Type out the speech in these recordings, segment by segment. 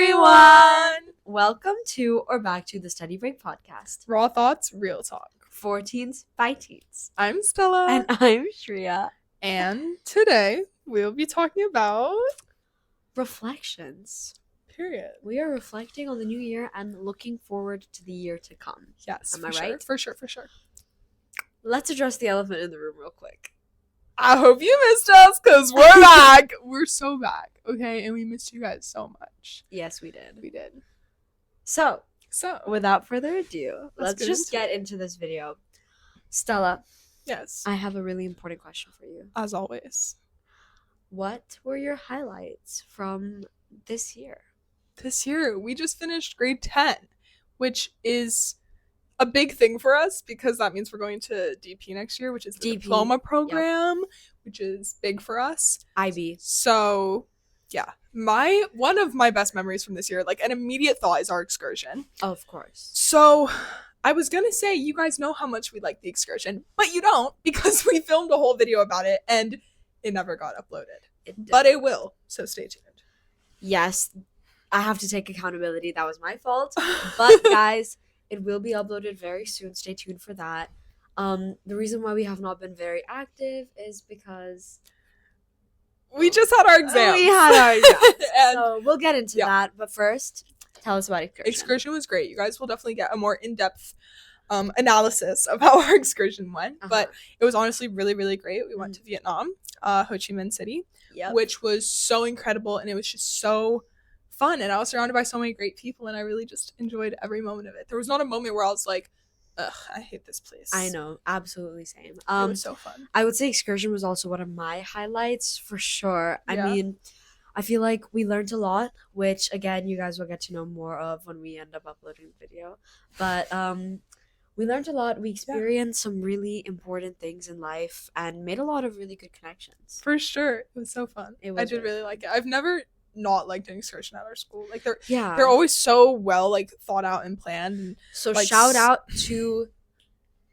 everyone! Welcome to or back to the Study Break podcast. Raw thoughts, real talk. For teens by teens. I'm Stella. And I'm Shreya. And today we'll be talking about reflections. Period. We are reflecting on the new year and looking forward to the year to come. Yes. Am I right? For sure. Let's address the elephant in the room real quick. I hope you missed us because we're back. We're so back. Okay, and we missed you guys so much. Yes, we did. We did. So without further ado, let's just get into this video. Stella. Yes. I have a really important question for you. As always. What were your highlights from this year? This year, we just finished grade 10, which is a big thing for us because that means we're going to DP next year, which is the diploma program, which is big for us. IB. So, yeah. One of my best memories from this year, like an immediate thought, is our excursion. Of course. So, I was going to say, you guys know how much we like the excursion, but you don't because we filmed a whole video about it and it never got uploaded. But it will, so stay tuned. Yes, I have to take accountability. That was my fault. But guys, it will be uploaded very soon. Stay tuned for that. The reason why we have not been very active is because we just had our exams. We had our exams. So we'll get into that. But first, tell us about excursion. Excursion was great. You guys will definitely get a more in-depth analysis of how our excursion went. But it was honestly really, really great. We went to Vietnam, Ho Chi Minh City, which was so incredible. And it was just so fun. And I was surrounded by so many great people. And I really just enjoyed every moment of it. There was not a moment where I was like, ugh, I hate this place. I know. Absolutely same. It was so fun. I would say excursion was also one of my highlights for sure. I mean, I feel like we learned a lot, which again, you guys will get to know more of when we end up uploading the video. But we learned a lot. We experienced some really important things in life and made a lot of really good connections. For sure. It was so fun. I did really like it. I've never not liked an excursion at our school. Like they're always so well like thought out and planned. And, so shout out to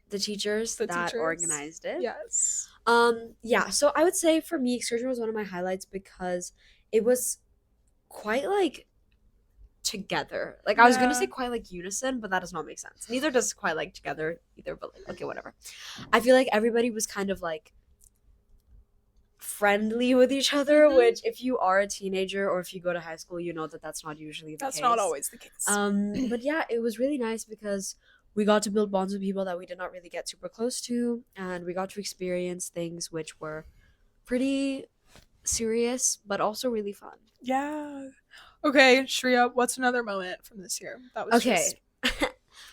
the teachers that organized it. Yes. So I would say for me, excursion was one of my highlights because it was quite like together. Like I was gonna say quite like unison, but that does not make sense. Neither does quite like together either, but like okay, whatever. I feel like everybody was kind of like friendly with each other, which if you are a teenager or if you go to high school, you know that that's not usually the case. That's not always the case. But yeah, it was really nice because we got to build bonds with people that we did not really get super close to, and we got to experience things which were pretty serious but also really fun. Yeah. Okay, Shreya, what's another moment from this year? That was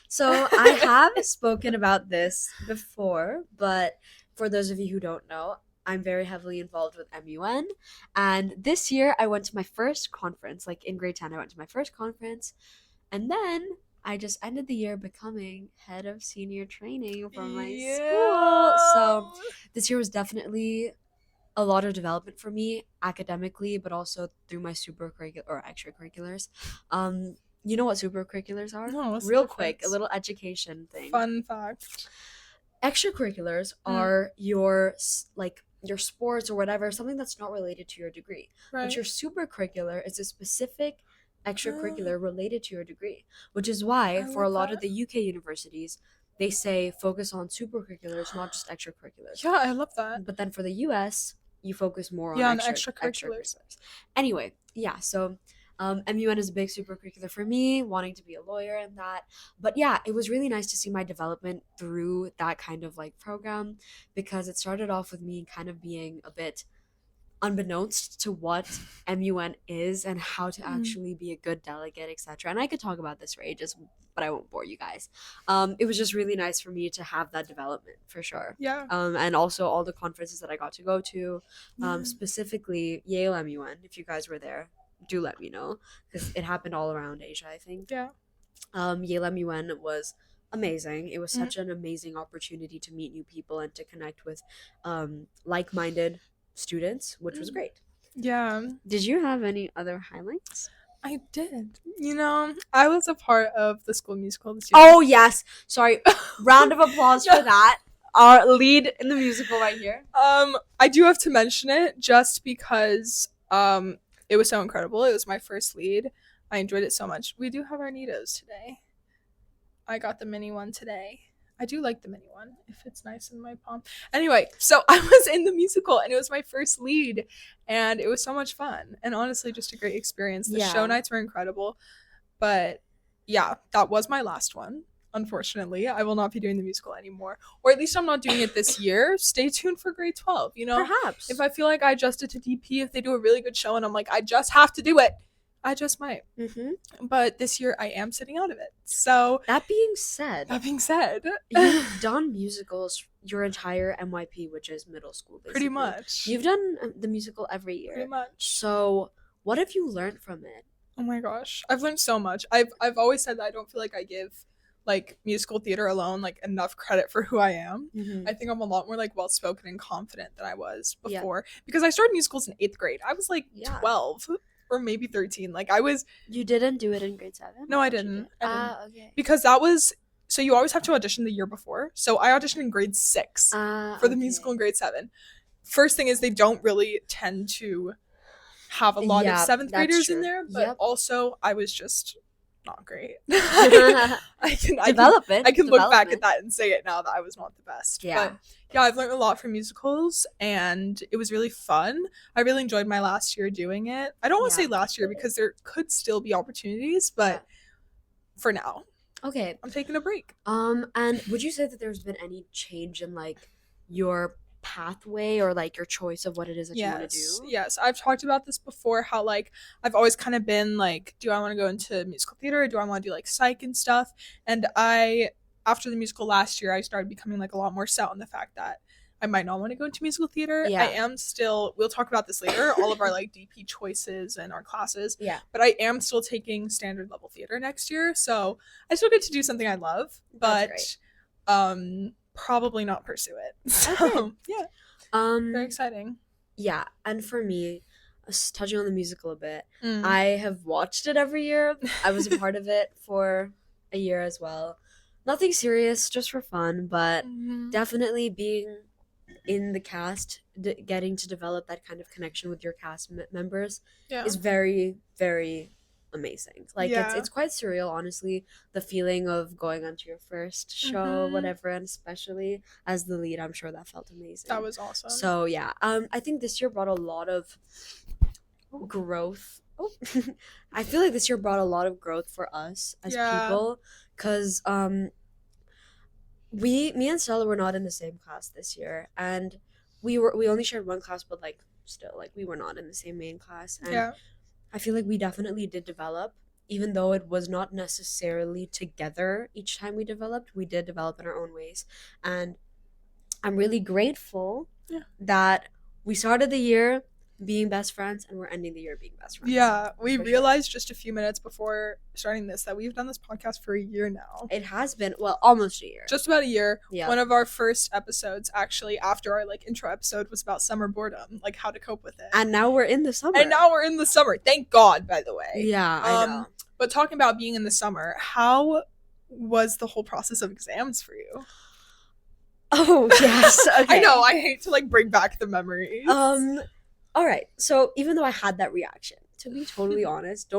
So I have spoken about this before, but for those of you who don't know, I'm very heavily involved with MUN, and this year I went to my first conference. Like in grade 10, I went to my first conference, and then I just ended the year becoming head of senior training for my school. So this year was definitely a lot of development for me academically, but also through my supercurricular or extracurriculars. You know what supercurriculars are? No, real quick, a little education thing. Fun fact. Extracurriculars are your sports or whatever, something that's not related to your degree. Right. But your supercurricular is a specific extracurricular related to your degree, which is why for a lot of the UK universities, they say focus on supercurriculars, not just extracurriculars. Yeah, I love that. But then for the US, you focus more on extracurriculars. Anyway, so MUN is a big supercurricular for me, wanting to be a lawyer and that. But yeah, it was really nice to see my development through that kind of like program, because it started off with me kind of being a bit unbeknownst to what MUN is and how to actually be a good delegate, etc. And I could talk about this for ages, but I won't bore you guys. It was just really nice for me to have that development for sure. Yeah. And also all the conferences that I got to go to, specifically Yale MUN. If you guys were there, do let me know, because it happened all around Asia, I think. Yeah. Yale MUN was amazing. It was such an amazing opportunity to meet new people and to connect with like-minded students, which was great. Yeah. Did you have any other highlights? I did. You know, I was a part of the school musical this year. Oh, yes. Sorry. Round of applause for that. Our lead in the musical right here. I do have to mention it just because it was so incredible. It was my first lead. I enjoyed it so much. We do have our Nitos today. I got the mini one today. I do like the mini one if it's nice in my palm. Anyway, so I was in the musical and it was my first lead and it was so much fun and honestly just a great experience. The show nights were incredible. But yeah, that was my last one. Unfortunately, I will not be doing the musical anymore, or at least I'm not doing it this year. Stay tuned for grade 12. Perhaps if I feel like I adjusted to DP, if they do a really good show and I'm like, I just have to do it, I just might. But this year I am sitting out of it. So that being said, you've done musicals your entire MYP, which is middle school, basically. Pretty much. You've done the musical every year. Pretty much. So what have you learned from it? Oh my gosh, I've learned so much. I've always said that I don't feel like I give like musical theater alone like enough credit for who I am. I think I'm a lot more like well spoken and confident than I was before because I started musicals in 8th grade. I was like 12 or maybe 13. Like I was. You didn't do it in grade 7? No, I didn't. Okay. Because that was. So you always have to audition the year before. So I auditioned in grade 6 for the musical in grade 7. First thing is they don't really tend to have a lot of 7th graders in there, but also I was just not great. I can look back at that and say it now that I was not the best. But yeah, I've learned a lot from musicals and it was really fun. I really enjoyed my last year doing it. I don't want to say last year because there could still be opportunities, but for now. Okay. I'm taking a break. And would you say that there's been any change in like your pathway or like your choice of what it is that you want to do? Yes, I've talked about this before, how like I've always kind of been like, do I want to go into musical theater or do I want to do like psych and stuff? And after the musical last year, I started becoming like a lot more set on the fact that I might not want to go into musical theater. I am still, we'll talk about this later, all of our like DP choices and our classes. But I am still taking standard level theater next year, so I still get to do something I love, but probably not pursue it. So very exciting. Yeah, and for me, touching on the musical a bit, I have watched it every year. I was a part of it for a year as well. Nothing serious, just for fun, but definitely being in the cast, getting to develop that kind of connection with your cast members is very, very amazing. Like it's quite surreal, honestly, the feeling of going onto your first show, whatever, and especially as the lead, I'm sure that felt amazing. That was awesome. So yeah, I think this year brought a lot of growth. I feel like this year brought a lot of growth for us as people, because me and Stella were not in the same class this year, and we only shared one class, but like still, like we were not in the same main class, and I feel like we definitely did develop, even though it was not necessarily together each time we developed. We did develop in our own ways, and I'm really grateful that we started the year being best friends and we're ending the year being best friends. Yeah, we realized just a few minutes before starting this that we've done this podcast for a year now. It has been, well, almost a year. Just about a year. One of our first episodes, actually, after our like intro episode, was about summer boredom, like how to cope with it. And now we're in the summer. Thank God, by the way. Yeah, I know. But talking about being in the summer, how was the whole process of exams for you? Oh, yes. Okay. I know, I hate to like bring back the memories. All right, so even though I had that reaction, to be totally honest,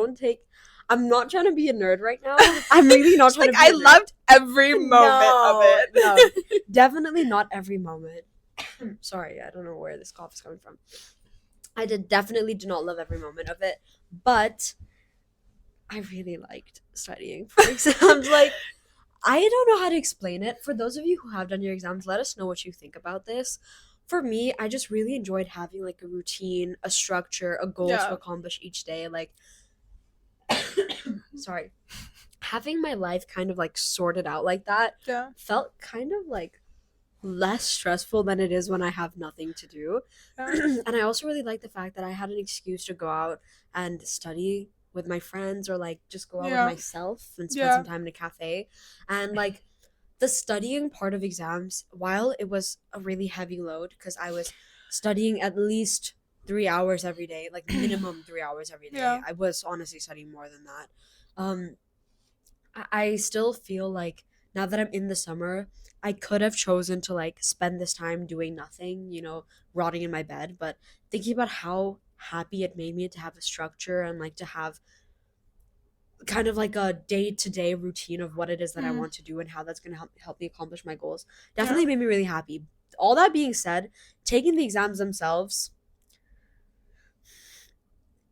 I'm not trying to be a nerd right now. I'm really not trying to be a nerd. I loved every moment of it. No, definitely not every moment. Sorry, I don't know where this cough is coming from. I definitely do not love every moment of it, but I really liked studying for exams. Like, I don't know how to explain it. For those of you who have done your exams, let us know what you think about this. For me, I just really enjoyed having like a routine, a structure, a goal to accomplish each day. Like, sorry, having my life kind of like sorted out like that felt kind of like less stressful than it is when I have nothing to do. And I also really like the fact that I had an excuse to go out and study with my friends, or like just go out with myself and spend some time in a cafe. And like, the studying part of exams, while it was a really heavy load, because I was studying at least 3 hours every day, like minimum 3 hours every day. I was honestly studying more than that. I still feel like now that I'm in the summer, I could have chosen to like spend this time doing nothing, rotting in my bed. But thinking about how happy it made me to have a structure and like to have kind of like a day-to-day routine of what it is that I want to do and how that's going to help me accomplish my goals definitely made me really happy. All that being said, taking the exams themselves,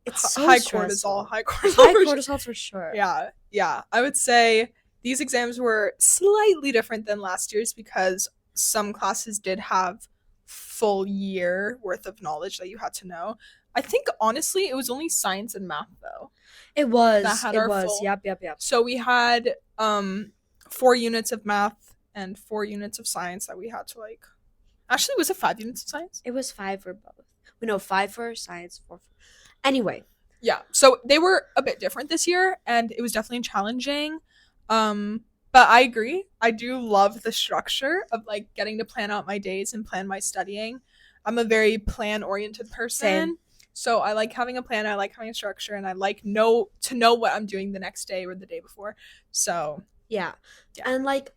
it's so high stressful. cortisol For sure. Yeah. I would say these exams were slightly different than last year's because some classes did have full year worth of knowledge that you had to know. I think honestly it was only science and math though. It was. That had it our was. full. Yep. So we had 4 units of math and 4 units of science that we had to like. Actually, was it 5 units of science? It was 5 for both. No, 5 for science, 4 for... Anyway. Yeah. So they were a bit different this year, and it was definitely challenging. But I agree. I do love the structure of like getting to plan out my days and plan my studying. I'm a very plan-oriented person. Same. So I like having a plan, I like having a structure, and I like to know what I'm doing the next day or the day before. So yeah. And like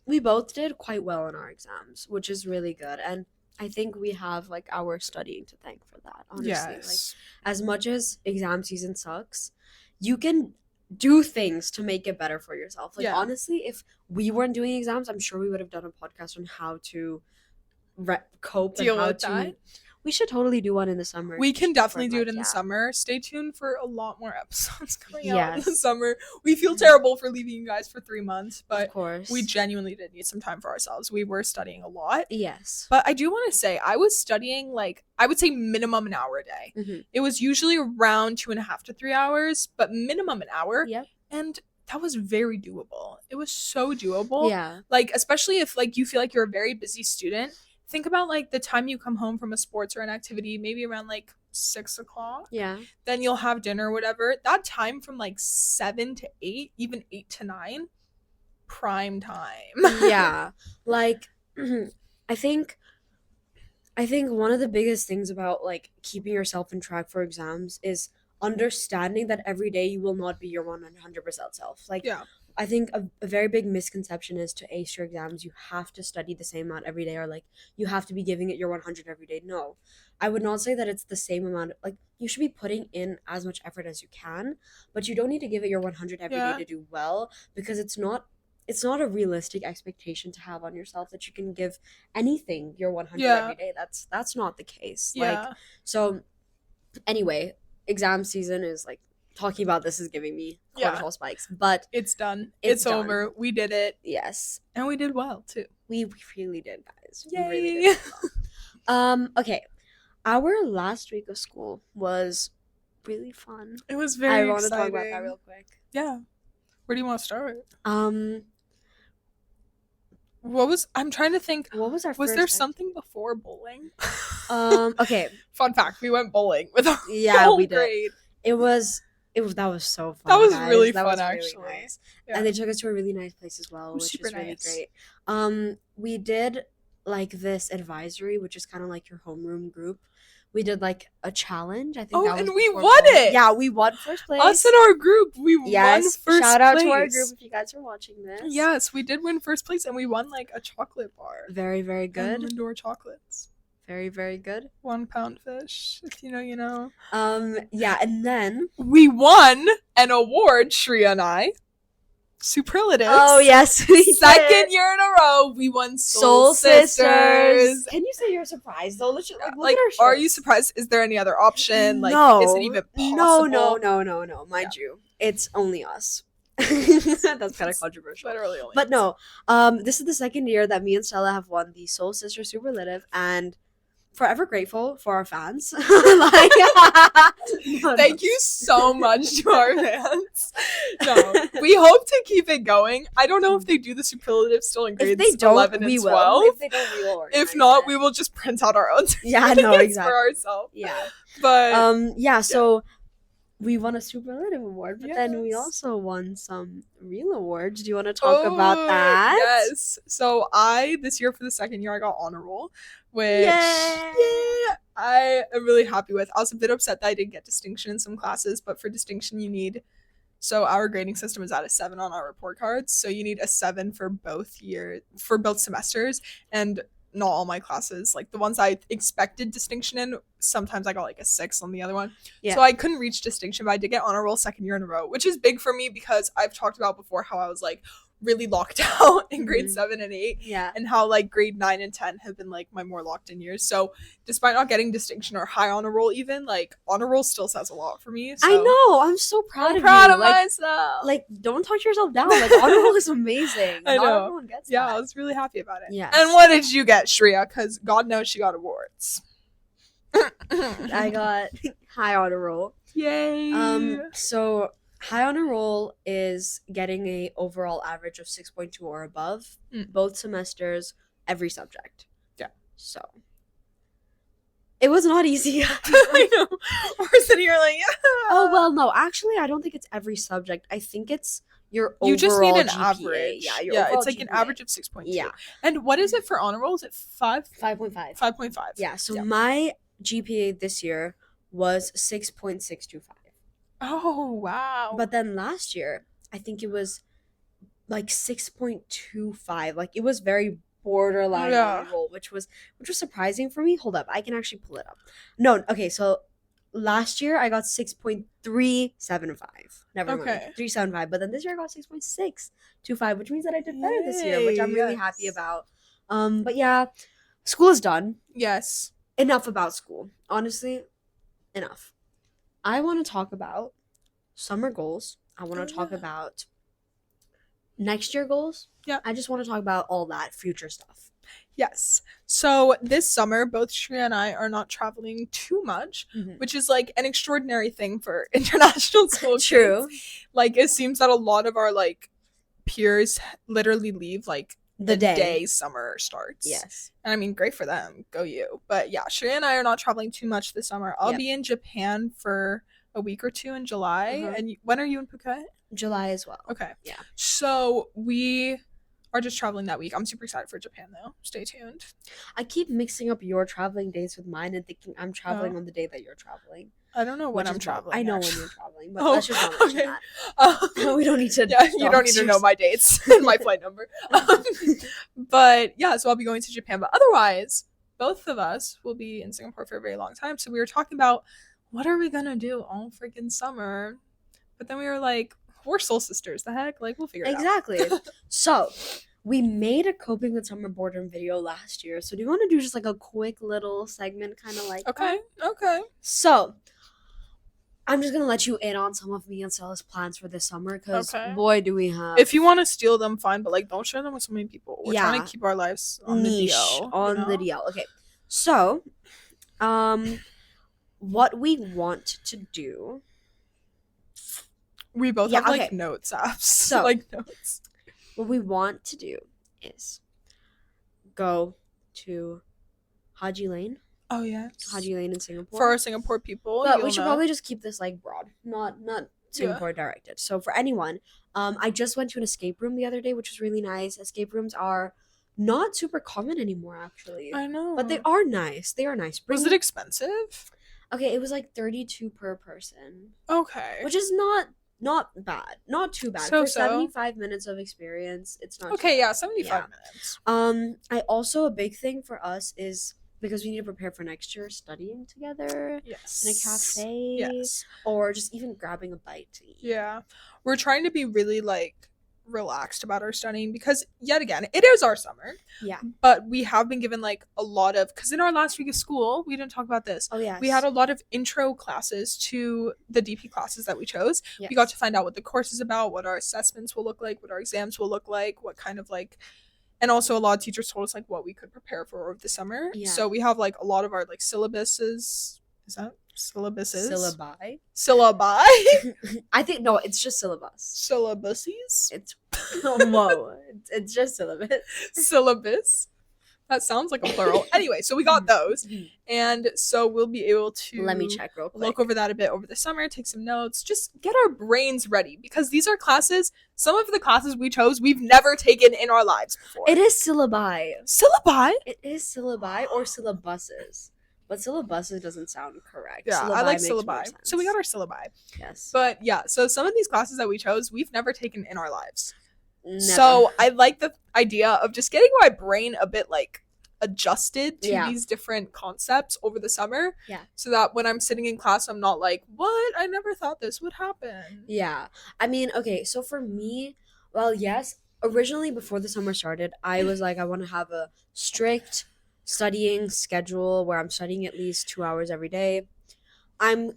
we both did quite well in our exams, which is really good. And I think we have like our studying to thank for that, honestly. Yes. Like as much as exam season sucks, you can do things to make it better for yourself. Like honestly, if we weren't doing exams, I'm sure we would have done a podcast on how to cope deal and how with to that. We should totally do one in the summer. We can definitely do it in the summer. Stay tuned for a lot more episodes coming out in the summer. We feel terrible for leaving you guys for 3 months, but of course, we genuinely did need some time for ourselves. We were studying a lot. Yes. But I do want to say, I was studying like, I would say minimum an hour a day. Mm-hmm. It was usually around 2.5 to 3 hours, but minimum an hour. Yep. And that was very doable. It was so doable. Yeah. Like, especially if like you feel like you're a very busy student. Think about like the time you come home from a sports or an activity, maybe around like 6 o'clock. Yeah. Then you'll have dinner or whatever. That time from like 7 to 8, even 8 to 9, prime time. Yeah. Like, I think one of the biggest things about like keeping yourself in track for exams is understanding that every day you will not be your 100% self. Like, I think a very big misconception is to ace your exams, you have to study the same amount every day, or like you have to be giving it your 100 every day. No, I would not say that it's the same amount. Like you should be putting in as much effort as you can, but you don't need to give it your 100 every day to do well, because it's not a realistic expectation to have on yourself that you can give anything your 100 every day. That's not the case. Like, so anyway, exam season is like, talking about this is giving me cortisol spikes, but it's done. It's done. Over. We did it. Yes. And we did well too. We really did, guys. Yay. We really did well. Okay. Our last week of school was really fun. It was very exciting. I want to talk about that real quick. Yeah. Where do you want to start? I'm trying to think. What was our Was there something before bowling? Okay. Fun fact, we went bowling with our whole we did. Grade. That was so fun. That was really fun, actually. Really nice. Yeah. And they took us to a really nice place as well, which is really great. We did like this advisory, which is kind of like your homeroom group. We did like a challenge. I think. Oh, and we won it. Yeah, we won first place. Us and our group, we won first place. Shout out to our group if you guys are watching this. Yes, we did win first place, and we won like a chocolate bar. Very, very good. And Lindor chocolates. Very, very good. 1 pound fish. If you know, you know. Yeah, and then we won an award, Shreya and I. Superlatives. Oh yes, we Second year in a row, we won Soul Sisters. Can you say you're surprised though? Look like, are you surprised? Is there any other option? Like, no, is it even possible? No. Mind you, it's only us. That's kind of controversial. Literally only. But no, this is the second year that me and Stella have won the Soul Sister Superlative, and forever grateful for our fans. Thank you so much to our fans. No, we hope to keep it going. I don't know if they do the superlative still in grades 11 and 12. If they don't, we will. If not, we will just print out our own. Yeah, no, exactly. For ourselves. Yeah, but so we won a superlative award, but then we also won some real awards. Do you want to talk about that? Yes. So this year for the second year, I got honor roll, which I am really happy with. I was a bit upset that I didn't get distinction in some classes, but for distinction you need, so our grading system is at a 7 on our report cards, so you need a 7 for both semesters, and not all my classes, like the ones I expected distinction in, sometimes I got like a 6 on the other one. Yeah. So I couldn't reach distinction, but I did get honor roll second year in a row, which is big for me because I've talked about before how I was like really locked out in grade 7 and 8. Yeah. And how like grade 9 and 10 have been like my more locked in years. So despite not getting distinction or high honor roll even, like honor roll still says a lot for me. So. I know. I'm so proud of you. Proud of myself. Like, don't talk yourself down. Like, honor roll is amazing. I know. Not everyone gets that. Yeah, I was really happy about it. Yes. And what did you get, Shreya? Because God knows she got awards. I got high honor roll. Yay. So high honor roll is getting a overall average of 6.2 or above, both semesters, every subject. Yeah. So it was not easy. I know. We're sitting here like, yeah. Oh, well, no. Actually, I don't think it's every subject. I think it's your overall You just need an GPA. average. Yeah, it's like GPA. an average of 6.2. Yeah. And what is it for honor roll? Is it 5? 5.5. 5.5. Yeah, so my GPA this year was 6.625. Oh, wow. But then last year, I think it was like 6.25. Like, it was very borderline honor roll, which was surprising for me. Hold up, I can actually pull it up. No, okay, so last year I got 6.375. Never mind. 375. But then this year I got 6.625, which means that I did better this year, which I'm really happy about. But yeah, school is done. Yes. Enough about school. Honestly, enough. I want to talk about summer goals. I want to talk about next year goals. Yeah. I just want to talk about all that future stuff. Yes. So this summer, both Shreya and I are not traveling too much, which is like an extraordinary thing for international school. True. Kids. Like, it seems that a lot of our like peers literally leave like the day summer starts. Yes. And I mean, great for them. Go you. But yeah, Shreya and I are not traveling too much this summer. I'll be in Japan for a week or two in July. And when are you in Phuket? July as well. Okay. Yeah. So we are just traveling that week. I'm super excited for Japan though. Stay tuned. I keep mixing up your traveling dates with mine and thinking I'm traveling on the day that you're traveling. I don't know when I'm traveling. I know when you're traveling, but let's just not mention that. We don't need to. Yeah, you don't need to know my dates and my flight number. But yeah, so I'll be going to Japan. But otherwise, both of us will be in Singapore for a very long time. So we were talking about what are we gonna do all freaking summer. But then we were like, we're soul sisters. The heck, like we'll figure it out. Exactly. So we made a coping with summer boredom video last year. So do you want to do just like a quick little segment, kind of like Okay. So I'm just gonna let you in on some of me and Stella's plans for this summer, because boy, do we have. If you want to steal them, fine, but like don't share them with so many people. We're trying to keep our lives on niche, the DL. On the DL. Okay. So, what we want to do. We both have like notes apps. So like notes. What we want to do is go to Haji Lane. Oh yes. Haji Lane in Singapore. For our Singapore people. But we should probably just keep this like broad. Not Singapore directed. So for anyone, I just went to an escape room the other day, which was really nice. Escape rooms are not super common anymore, actually. I know. But they are nice. They are nice. Was it expensive? Okay, it was like $32 per person. Okay. Which is not bad. Not too bad. For 75 minutes of experience, it's not okay, yeah, 75 minutes. I also, a big thing for us is because we need to prepare for next year, studying together in a cafe, or just even grabbing a bite to eat. Yeah, we're trying to be really like relaxed about our studying because yet again it is our summer, but we have been given like a lot of, because in our last week of school we didn't talk about this, we had a lot of intro classes to the DP classes that we chose. We got to find out what the course is about, what our assessments will look like, what our exams will look like, what kind of like, and also a lot of teachers told us like what we could prepare for over the summer. So we have like a lot of our like syllabuses. Is that syllabuses? Syllabi? I think no, it's just syllabus. Syllabuses? It's whoa. It's just syllabus. Syllabus. That sounds like a plural. Anyway, so we got those. And so we'll be able to let me check real quick. Look over that a bit over the summer, take some notes, just get our brains ready, because these are classes, some of the classes we chose we've never taken in our lives before. It is syllabi. Syllabi? It is syllabi or syllabuses. But syllabuses doesn't sound correct. Yeah, syllabi I like syllabi. So we got our syllabi. Yes. But yeah, so some of these classes that we chose, we've never taken in our lives. Never. So I like the idea of just getting my brain a bit like adjusted to Yeah. these different concepts over the summer. Yeah. So that when I'm sitting in class, I'm not like, what? I never thought this would happen. Yeah. I mean, okay, so for me, well, yes, originally before the summer started, I was like, I want to have a strict studying schedule where I'm studying at least 2 hours every day. I'm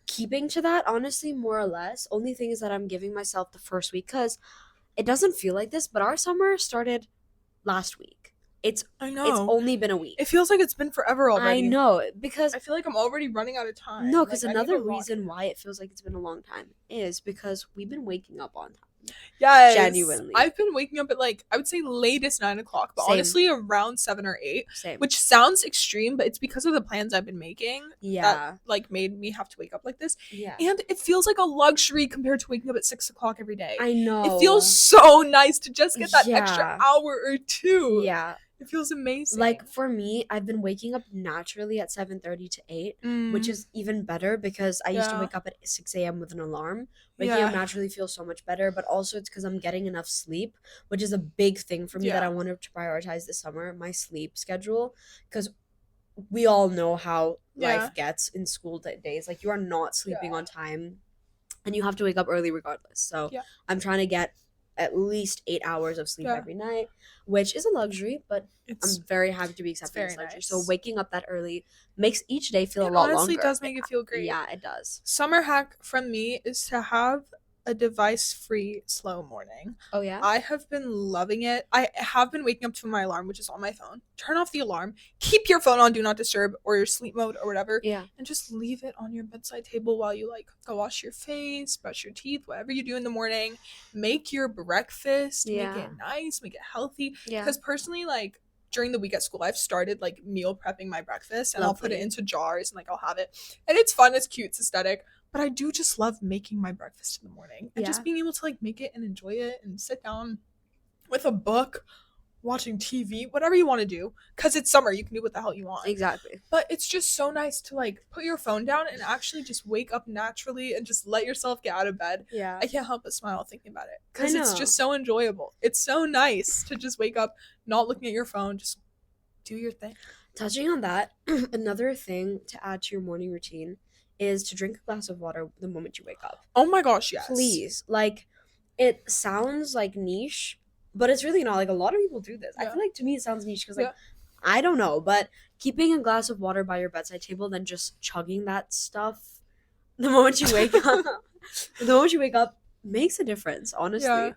keeping to that, honestly, more or less. Only thing is that I'm giving myself the first week because it doesn't feel like this, but our summer started last week. I It's know. only been a week. It feels like it's been forever already. I know, because I feel like I'm already running out of time. no, because Like, I need another to lock reason in. why it feels like it's been a long time is because we've been waking up on time. Yes. Genuinely. I've been waking up at like, I would say latest 9 o'clock, but Same. honestly around 7 or 8, Same. which sounds extreme, but it's because of the plans I've been making Yeah. that like made me have to wake up like this. Yeah. And it feels like a luxury compared to waking up at 6 o'clock every day. I know. It feels so nice to just get that extra Yeah. hour or two. Yeah. It feels amazing. Like for me, I've been waking up naturally at 7:30 to 8, which is even better because I used to Yeah. wake up at 6 a.m. with an alarm. Waking up naturally feels so much better, but also it's because I'm getting enough sleep, which is a big thing for me that I wanted to prioritize this summer, my sleep schedule, because we all know how life gets in school days. Like you are not sleeping on time and you have to wake up early regardless. So I'm trying to get at least 8 hours of sleep every night, which is a luxury, but I'm very happy to be accepting this luxury. Nice. So waking up that early makes each day feel a lot longer. It honestly does make it feel great. Yeah, it does. Summer hack from me is to have a device-free slow morning. Oh yeah? I have been loving it. I have been waking up to my alarm, which is on my phone. Turn off the alarm. Keep your phone on Do Not Disturb or your sleep mode or whatever. Yeah. And just leave it on your bedside table while you like go wash your face, brush your teeth, whatever you do in the morning. Make your breakfast. Yeah. Make it nice. Make it healthy. Yeah. Because personally, like during the week at school, I've started like meal prepping my breakfast and I'll put it into jars and like I'll have it. And it's fun, it's cute, it's aesthetic. But I do just love making my breakfast in the morning and just being able to like make it and enjoy it and sit down with a book, watching TV, whatever you want to do. Because it's summer, you can do what the hell you want. Exactly. But it's just so nice to like put your phone down and actually just wake up naturally and just let yourself get out of bed. Yeah. I can't help but smile thinking about it because it's just so enjoyable. It's so nice to just wake up, not looking at your phone, just do your thing. Touching on that, another thing to add to your morning routine is to drink a glass of water the moment you wake up. Oh my gosh, yes. Please. Like, it sounds like niche, but it's really not. Like, a lot of people do this. I feel like to me it sounds niche because, like, I don't know, but keeping a glass of water by your bedside table, then just chugging that stuff the moment you wake up, makes a difference, honestly.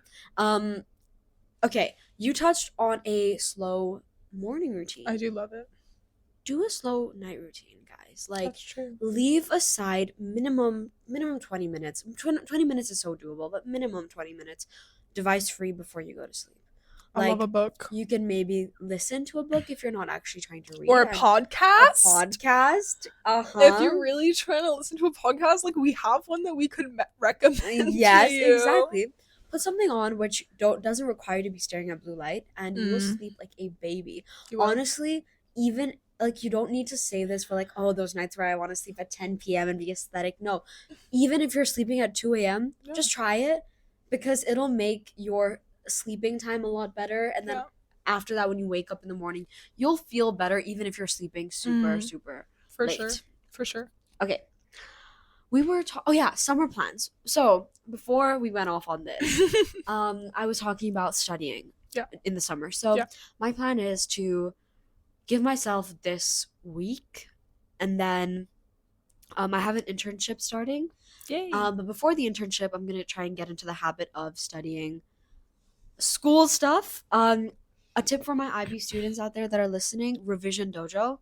Okay, you touched on a slow morning routine. I do love it. Do a slow night routine, guys. Like, that's true. Leave aside minimum 20 minutes. 20 minutes is so doable, but minimum 20 minutes device free before you go to sleep. I love a book. You can maybe listen to a book if you're not actually trying to read. Or a podcast. If you're really trying to listen to a podcast, like we have one that we could recommend. Yes, to you. Exactly. Put something on which doesn't require you to be staring at blue light, and you will sleep like a baby. Honestly, even like you don't need to say this for like, oh, those nights where I want to sleep at 10 p.m. and be aesthetic. No, even if you're sleeping at 2 a.m., just try it because it'll make your sleeping time a lot better. And then after that, when you wake up in the morning, you'll feel better even if you're sleeping super late. For sure. Okay. We were summer plans. So before we went off on this, I was talking about studying in the summer. So my plan is to give myself this week, and then I have an internship starting. Yay. But before the internship, I'm gonna try and get into the habit of studying school stuff. A tip for my IB students out there that are listening: Revision Dojo.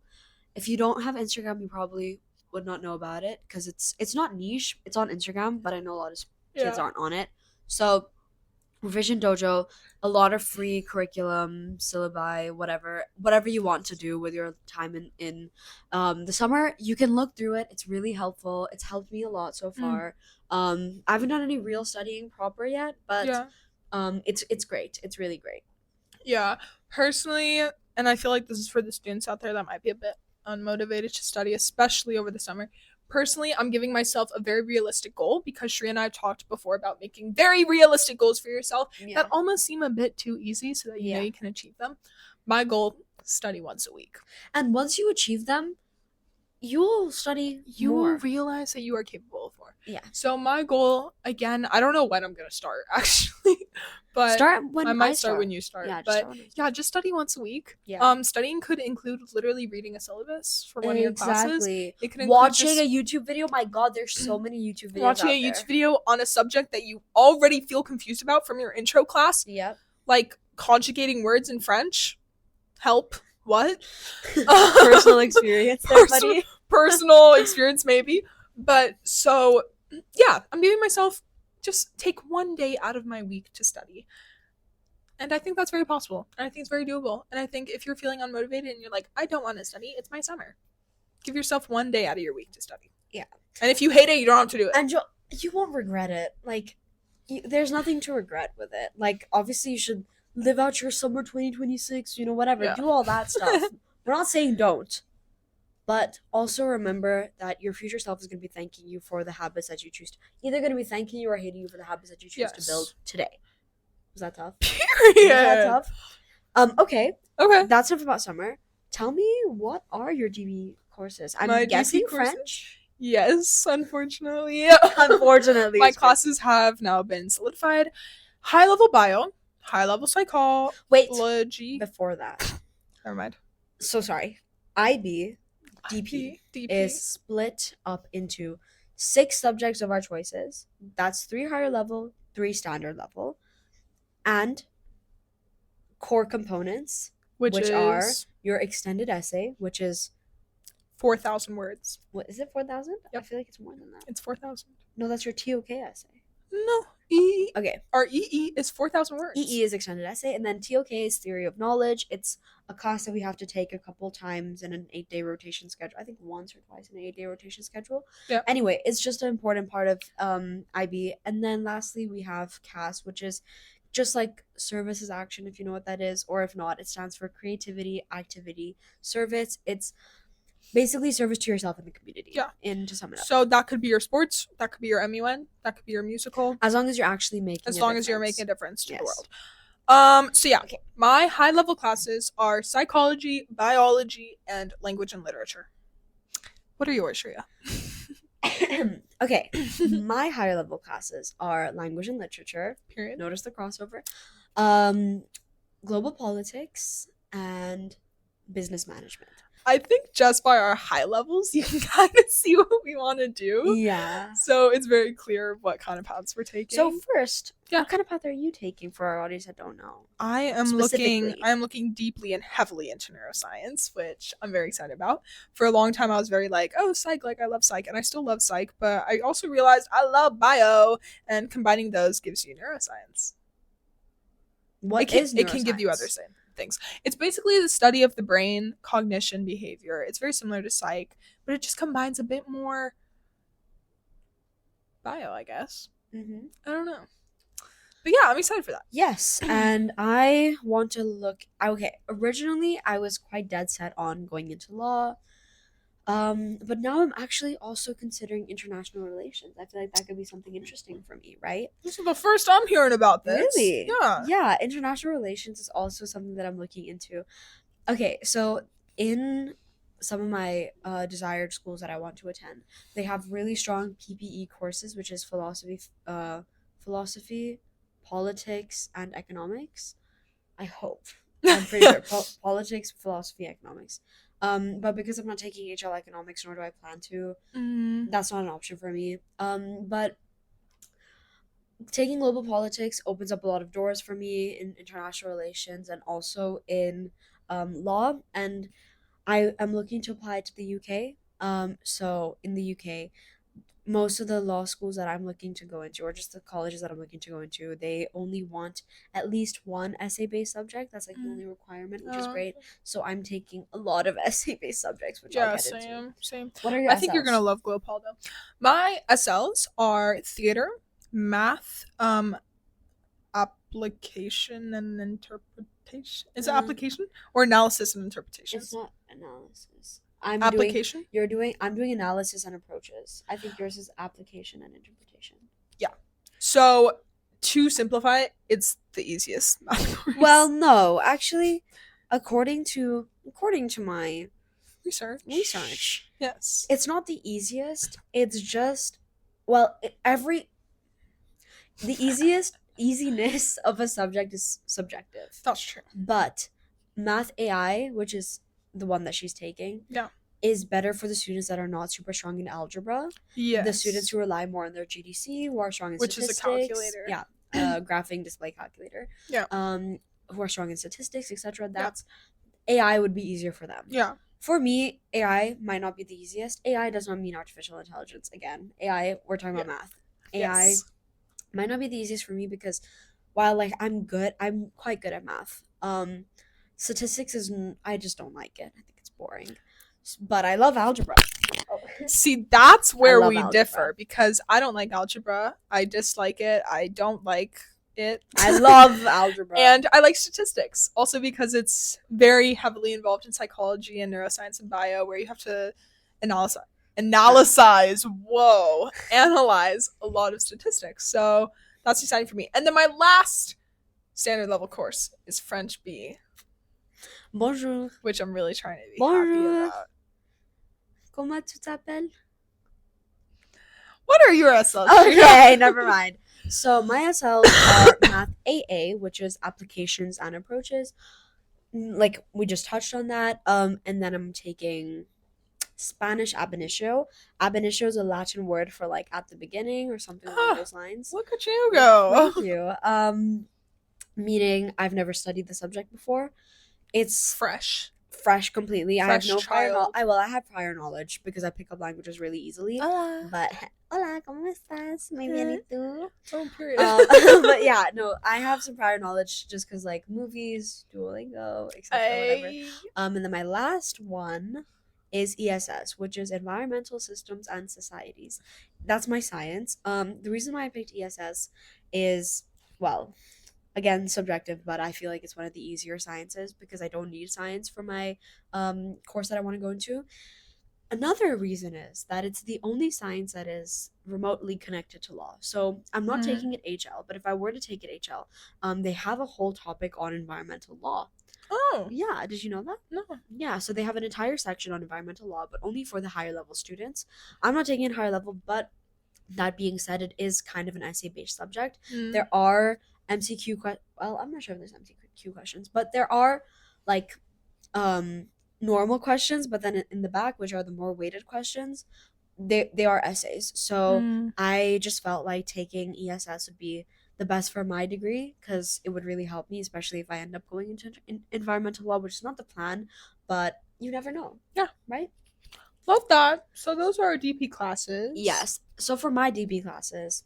If you don't have Instagram, you probably would not know about it because it's not niche. It's on Instagram, but I know a lot of kids aren't on it. So Revision Dojo, a lot of free curriculum, syllabi, whatever you want to do with your time in the summer, you can look through it. It's really helpful. It's helped me a lot so far. I haven't done any real studying proper yet, but it's great. It's really great. Yeah, personally, and I feel like this is for the students out there that might be a bit unmotivated to study, especially over the summer. Personally, I'm giving myself a very realistic goal because Shreya and I have talked before about making very realistic goals for yourself that almost seem a bit too easy so that you know you can achieve them. My goal, study once a week. And once you achieve them, you'll study You more. will realize that you are capable of more. Yeah. So my goal, again, I don't know when I'm gonna start actually, but Start when I might start when you start. Yeah, but just study once a week. Yeah. Studying could include literally reading a syllabus for one of your classes. Exactly. It could include watching a YouTube video. My God, there's so many YouTube videos. Watching a YouTube video on a subject that you already feel confused about from your intro class. Yep. Like conjugating words in French. Help. What? Personal experience there, buddy. Personal experience, maybe. But so, yeah, I'm giving myself just take one day out of my week to study. And I think that's very possible. And I think it's very doable. And I think if you're feeling unmotivated and you're like, I don't want to study, it's my summer. Give yourself one day out of your week to study. Yeah. And if you hate it, you don't have to do it. And you won't regret it. Like, there's nothing to regret with it. Like, obviously, you should live out your summer 2026, whatever. Yeah. Do all that stuff. We're not saying don't. But also remember that your future self is going to be thanking you for the habits that you choose. Either going to be thanking you or hating you for the habits that you choose to build today. Was that tough? Period. Was that tough? Okay. Okay. That's enough about summer. Tell me, what are your DB courses? I'm guessing French. Yes, unfortunately. Unfortunately. My classes have now been solidified. High-level bio, high-level psychology. Before that. Never mind. So sorry. IB, DP, DP is split up into 6 subjects of our choices. That's 3 higher level, 3 standard level. And core components, which are your extended essay, which is 4,000 words. What is it? 4,000? Yep. I feel like it's more than that. It's 4,000. No, that's your TOK essay. No. EE. Okay. Our EE is 4,000 words. EE is extended essay, and then TOK is theory of knowledge. It's a class that we have to take a couple times in an 8-day rotation schedule. I think once or twice in an 8-day rotation schedule. Yeah. Anyway, it's just an important part of IB. And then lastly, we have CAS, which is just like services action, if you know what that is, or if not, it stands for creativity, activity, service. It's basically service to yourself and the community. Yeah. And to sum it up. So that could be your sports, that could be your MUN, that could be your musical. As long as you're actually making as you're making a difference to the world. So yeah, Okay. My high level classes are psychology, biology, and language and literature. What are yours, Shreya? Okay. My higher level classes are language and literature. Period. Notice the crossover. Global politics and business management. I think just by our high levels, you can kind of see what we want to do. Yeah. So it's very clear what kind of paths we're taking. So first, Yeah. what kind of path are you taking for our audience that don't know? I am Specifically. looking deeply and heavily into neuroscience, which I'm very excited about. For a long time, I was very like, oh, psych, like I love psych, and I still love psych, but I also realized I love bio, and combining those gives you neuroscience. What It can give you other things. It's basically the study of the brain, cognition, behavior. It's very similar to psych, but it just combines a bit more bio, I guess. Mm-hmm. I don't know. But yeah, I'm excited for that. Yes, and I want to look. Okay, originally I was quite dead set on going into law, but now I'm actually also considering international relations. I feel like that could be something interesting for me, right? This is the first I'm hearing about this. Really? Yeah. Yeah, international relations is also something that I'm looking into. Okay, so in some of my desired schools that I want to attend, they have really strong PPE courses, which is philosophy, politics, and economics. I hope. I'm pretty sure. Politics, philosophy, economics. But because I'm not taking HL economics, nor do I plan to, that's not an option for me. But taking global politics opens up a lot of doors for me in international relations and also in law. And I am looking to apply to the UK. So in the UK, most of the law schools that I'm looking to go into, or just the colleges that I'm looking to go into, they only want at least one essay-based subject. That's like the only requirement, which is great. So I'm taking a lot of essay-based subjects, which I'll get into. Same. What are your I think you're gonna love Global though. My SLs are theater, math, application and interpretation. Is it application or analysis and interpretation? It's not analysis. I'm doing analysis and approaches. I think yours is application and interpretation. Yeah. So to simplify it, it's the easiest. Well, no, actually, according to according to my research. Yes. It's not the easiest. It's just, well, the easiness of a subject is subjective. That's true. But Math AI, which is the one that she's taking, is better for the students that are not super strong in algebra. Yes. The students who rely more on their GDC, who are strong in statistics. Which is a calculator. Yeah. Graphing display calculator. Yeah. Who are strong in statistics, etc. That's AI would be easier for them. Yeah. For me, AI might not be the easiest. AI does not mean artificial intelligence. Again, AI, we're talking about math. AI might not be the easiest for me because while like I'm quite good at math. Statistics I just don't like it. I think it's boring. But I love algebra. See, that's where we differ because I don't like algebra. I dislike it. I don't like it. I love algebra. And I like statistics also because it's very heavily involved in psychology and neuroscience and bio where you have to analyze a lot of statistics. So that's exciting for me. And then my last standard level course is French B. Bonjour. Which I'm really trying to be happy about. Comment tu t'appelles? What are your SLs? Okay, never mind. So my SLs are Math AA, which is applications and approaches. Like we just touched on that. And then I'm taking Spanish ab initio. Ab initio is a Latin word for like at the beginning or something along those lines. Look at you go. Thank you. Meaning I've never studied the subject before. It's fresh completely. I have no prior knowledge. I have prior knowledge because I pick up languages really easily. Hola. But hola, ¿cómo estás? Muy bien, ¿y tú? Oh, period. But yeah, no, I have some prior knowledge just because like movies, Duolingo, etc. Whatever. And then my last one is ESS, which is Environmental Systems and Societies. That's my science. The reason why I picked ESS is, well, again, subjective, but I feel like it's one of the easier sciences because I don't need science for my course that I want to go into. Another reason is that it's the only science that is remotely connected to law. So I'm not taking it HL, but if I were to take it HL, they have a whole topic on environmental law. Oh. Yeah, did you know that? No. Yeah, so they have an entire section on environmental law, but only for the higher level students. I'm not taking it higher level, but that being said, it is kind of an essay-based subject. There are MCQ I'm not sure if there's MCQ questions, but there are like normal questions, but then in the back, which are the more weighted questions, they are essays. So I just felt like taking ESS would be the best for my degree because it would really help me, especially if I end up going into environmental law, which is not the plan, but you never know. Yeah. Right? Love that. So those are our DP classes. Yes. So for my DP classes,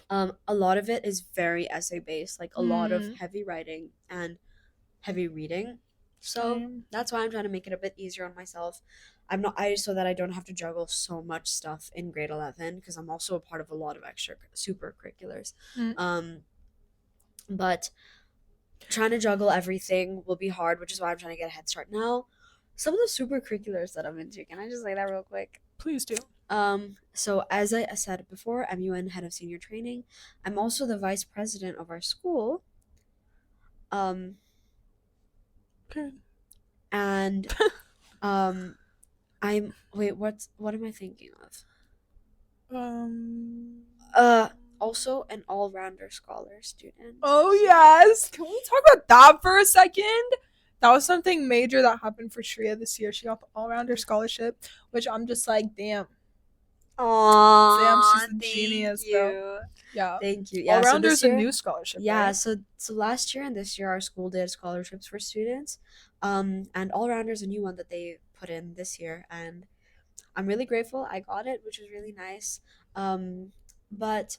a lot of it is very essay based, like a lot of heavy writing and heavy reading. So that's why I'm trying to make it a bit easier on myself. So that I don't have to juggle so much stuff in grade 11 because I'm also a part of a lot of extra super curriculars. But trying to juggle everything will be hard, which is why I'm trying to get a head start now. Some of the super curriculars that I'm into, can I just say that real quick? Please do. So as I said before, MUN head of senior training. I'm also the vice president of our school. Okay. And what am I thinking of? Also an all-rounder scholar student. Oh yes. Can we talk about that for a second? That was something major that happened for Shreya this year. She got the all-rounder scholarship, which I'm just like, damn. Aww. Damn, she's a genius, bro. Yeah. Thank you. Yeah, all-rounder is a new scholarship. Yeah, right? so last year and this year our school did scholarships for students. And all-rounder is a new one that they put in this year, and I'm really grateful I got it, which was really nice. But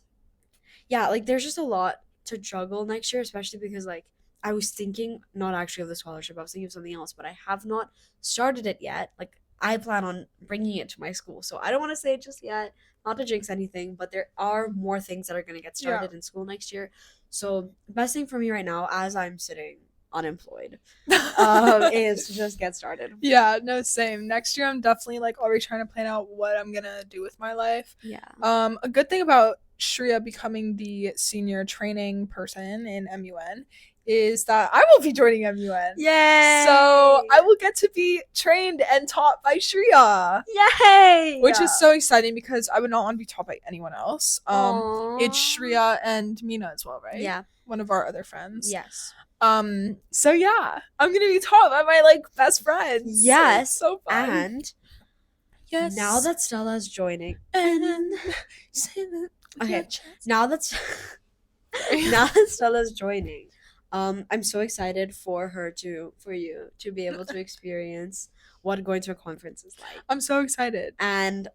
yeah, like there's just a lot to juggle next year, especially because like I was thinking not actually of the scholarship, I was thinking of something else, but I have not started it yet. Like I plan on bringing it to my school, so I don't want to say it just yet, not to jinx anything, but there are more things that are going to get started in school next year. So best thing for me right now, as I'm sitting unemployed, is to just get started. Yeah, no, same. Next year I'm definitely like already trying to plan out what I'm gonna do with my life. Yeah. A good thing about Shreya becoming the senior training person in MUN is that I will be joining MUN. Yay! So I will get to be trained and taught by Shreya. Yay! Which is so exciting because I would not want to be taught by anyone else. Aww. It's Shreya and Mina as well, right? Yeah. One of our other friends. Yes. So yeah, I'm gonna be taught by my like best friends. Yes. So fun. And yes. now that Stella's joining. And okay. Now that Stella's joining. I'm so excited for you to be able to experience what going to a conference is like. I'm so excited. And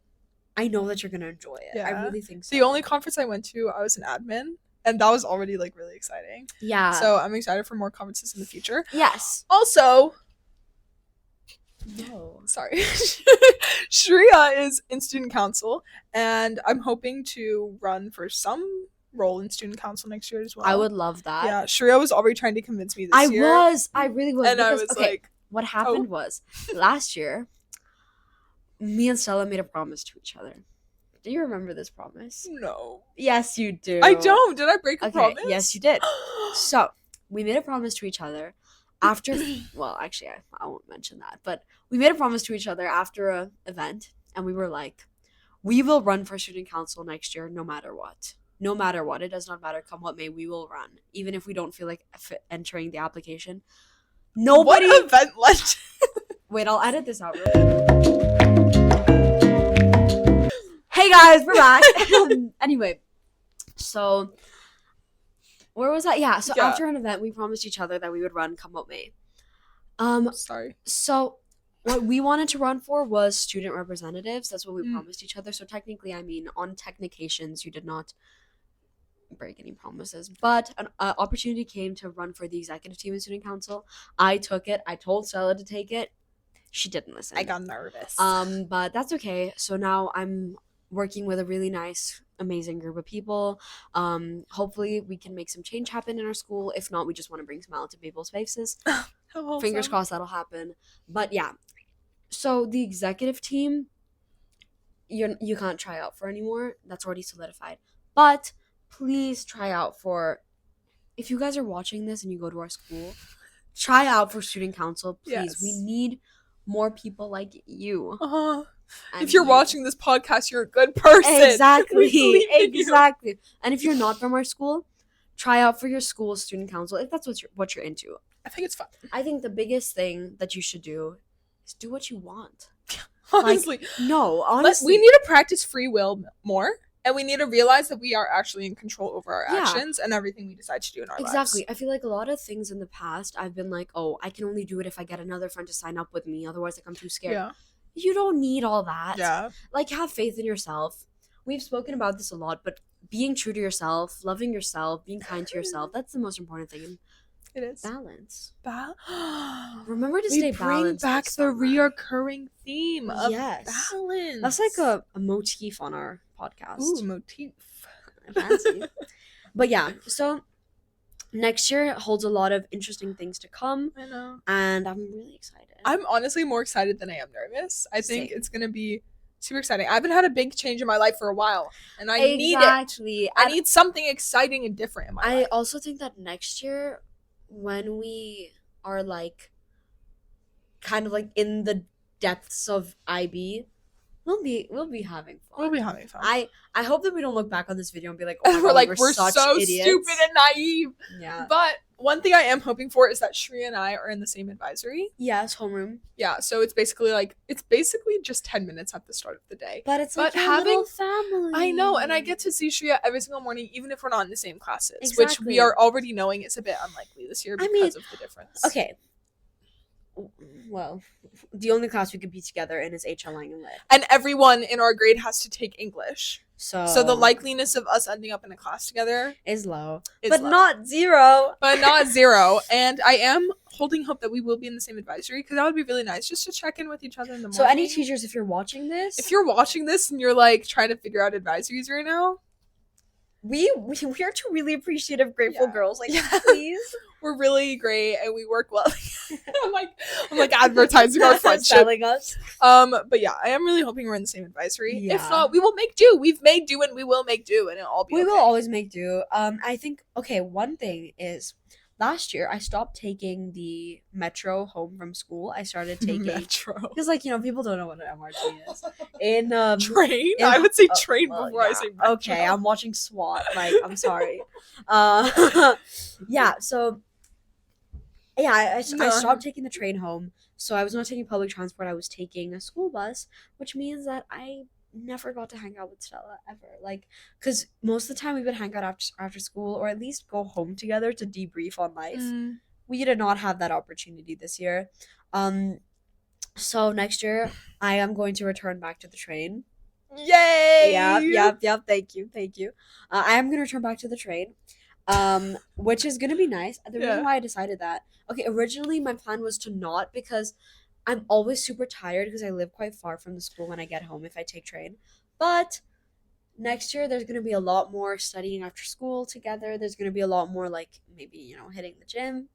I know that you're gonna enjoy it. Yeah. I really think so. The only conference I went to, I was an admin, and that was already like really exciting. Yeah. So I'm excited for more conferences in the future. Yes. Also, no. Sorry. Shreya is in student council, and I'm hoping to run for some role in student council next year as well. I would love that. Yeah, Shreya was already trying to convince me this year. I really was. And because, I was okay, like, what happened was last year, me and Stella made a promise to each other. Do you remember this promise? No. Yes, you do. I don't. Did I break a promise? Yes, you did. So we made a promise to each other after. Well, actually, I won't mention that. But we made a promise to each other after a event, and we were like, we will run for student council next year, no matter what. No matter what, it does not matter. Come what may, we will run, even if we don't feel like entering the application. Nobody. What event led? Wait, I'll edit this out. Hey guys, we're back. Anyway, so where was that? Yeah, so after an event, we promised each other that we would run come what may. Sorry. So what we wanted to run for was student representatives. That's what we promised each other. So technically, I mean, on technications, you did not break any promises, but an opportunity came to run for the executive team in student council. I took it. I told Stella to take it. She didn't listen. I got nervous. But that's okay. So now I'm working with a really nice, amazing group of people. Hopefully we can make some change happen in our school. If not, we just want to bring a smile to people's faces. Fingers crossed that'll happen. But yeah, so the executive team, you can't try out for anymore. That's already solidified. But please try out for, if you guys are watching this and you go to our school, try out for student council, please. Yes. We need more people like you. If you're watching this podcast, you're a good person. Exactly. Exactly. And if you're not from our school, try out for your school's student council if that's what you're into. I think it's fun. I think the biggest thing that you should do is do what you want. Honestly. Honestly. We need to practice free will more. And we need to realize that we are actually in control over our actions and everything we decide to do in our lives. Exactly. I feel like a lot of things in the past, I've been like, oh, I can only do it if I get another friend to sign up with me. Otherwise, like, I'm too scared. Yeah. You don't need all that. Yeah. Like, have faith in yourself. We've spoken about this a lot, but being true to yourself, loving yourself, being kind to yourself, that's the most important thing. It is. Balance. Remember to stay balanced. Bring back the reoccurring theme of balance. That's like a motif on our podcast. Ooh, motif. Fancy. But yeah, so next year holds a lot of interesting things to come. I know. And I'm really excited. I'm honestly more excited than I am nervous. I think it's going to be super exciting. I haven't had a big change in my life for a while. And I need it. I need something exciting and different in my life. I also think that next year, when we are like kind of like in the depths of IB, we'll be having fun. We'll be having fun. I hope that we don't look back on this video and be like, oh my we're God, like, we're so such idiots. stupid and naive. Yeah. But one thing I am hoping for is that Shreya and I are in the same advisory. Yes, homeroom. Yeah, so it's basically just 10 minutes at the start of the day. But it's like a little family. I know, and I get to see Shreya every single morning, even if we're not in the same classes, exactly. which we are already knowing is a bit unlikely this year because of the difference. Okay. Well, the only class we could be together in is HLing and Lit. And everyone in our grade has to take English. So the likeliness of us ending up in a class together is low. But not zero. But not zero. And I am holding hope that we will be in the same advisory because that would be really nice just to check in with each other in the morning. So any teachers, if you're watching this and you're like trying to figure out advisories right now, we are two really appreciative, grateful girls. Like, Yeah. please. We're really great and we work well. I'm like advertising our friendship. Selling us. But yeah, I am really hoping we're in the same advisory. Yeah. If not, we will make do. We've made do and we will make do, and it'll all be We okay. will always make do. I think, okay, one thing is, last year I stopped taking the metro home from school. I started taking metro. because, like, people don't know what an MRT is. In train. I would say train well, before I say metro. Okay, I'm watching SWAT. Like, I'm sorry. Yeah. So yeah, I stopped taking the train home. So I was not taking public transport. I was taking a school bus, which means that I never got to hang out with Stella ever. Like, because most of the time we would hang out after school, or at least go home together to debrief on life. We did not have that opportunity this year. So next year I am going to return back to the train. Yay! Yep. Thank you. I am gonna return back to the train, which is gonna be nice. The reason why I decided that, okay, originally my plan was to not, because I'm always super tired because I live quite far from the school when I get home if I take train. But next year there's gonna be a lot more studying after school together. There's gonna be a lot more, like, maybe hitting the gym.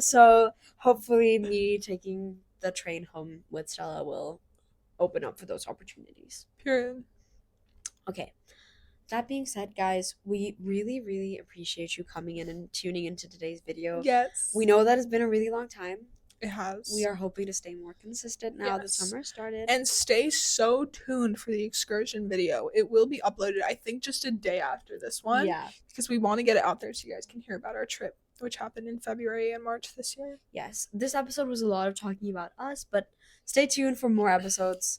So hopefully me taking the train home with Stella will open up for those opportunities. Period. Okay. That being said, guys, we really, really appreciate you coming in and tuning into today's video. Yes. We know that it's been a really long time. It has. We are hoping to stay more consistent now the summer started. And stay so tuned for the excursion video. It will be uploaded, I think, just a day after this one. Yeah. Because we want to get it out there so you guys can hear about our trip, which happened in February and March this year. Yes. This episode was a lot of talking about us, but stay tuned for more episodes,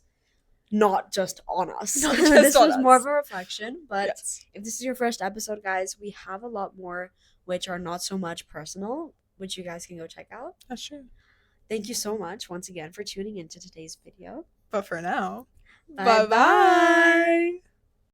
not just on us. This was more of a reflection, but if this is your first episode, guys, we have a lot more which are not so much personal, which you guys can go check out. That's true. Thank you so much once again for tuning into today's video. But for now, bye-bye.